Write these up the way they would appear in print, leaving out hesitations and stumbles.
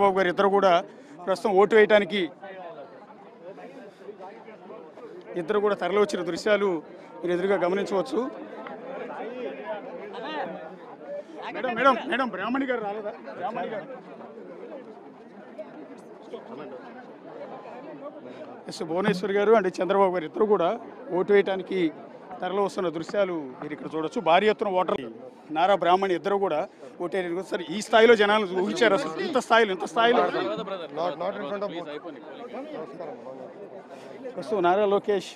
బాబు గారు ఇద్దరు కూడా ప్రస్తుతం ఓటు వేయడానికి ఇద్దరు కూడా తరలి వచ్చిన దృశ్యాలు మీరు ఎదురుగా గమనించవచ్చు. మేడం మేడం మేడం బ్రాహ్మణి గారు రాలేదా? బ్రాహ్మణి గారు ఎస్ భువనేశ్వర్ గారు అండ్ చంద్రబాబు గారు ఇద్దరు కూడా ఓటు వేయడానికి తరలి వస్తున్న దృశ్యాలు మీరు ఇక్కడ చూడొచ్చు. భారీ ఎత్తున ఓటర్లు నారా బ్రాహ్మణి ఇద్దరు కూడా ఓటు వేయడానికి సార్ ఈ స్థాయిలో జనాలు ఊహించారు అసలు ఇంత స్థాయిలో ప్రస్తుతం నారా లోకేష్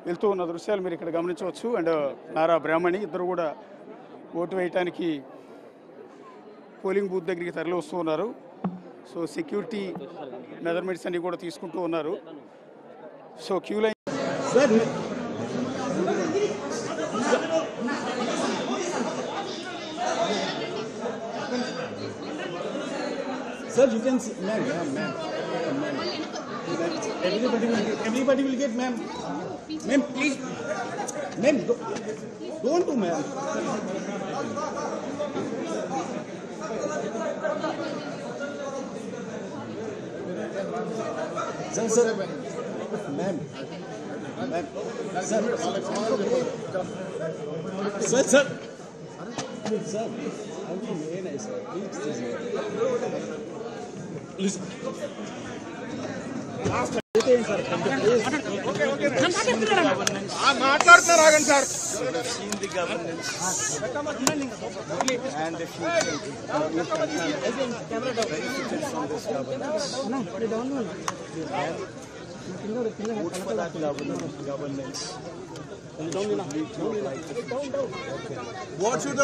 వెళ్తూ ఉన్న దృశ్యాలు మీరు ఇక్కడ గమనించవచ్చు. అండ్ నారా బ్రాహ్మణి ఇద్దరు కూడా ఓటు వేయటానికి పోలింగ్ బూత్ దగ్గరికి తరలి వస్తూ ఉన్నారు. సో సెక్యూరిటీ మెజర్మెంట్స్ అన్ని కూడా తీసుకుంటూ ఉన్నారు. So queue line Sir, you can see, ma'am. Everybody will get, ma'am. Ma'am, please. Ma'am, don't do, ma'am. Sir. Ma'am. Sir. Sir. I'm from ANI, sir. Please. Listen. మాట్లాడుతున్నారు ఆగండి sir. What should the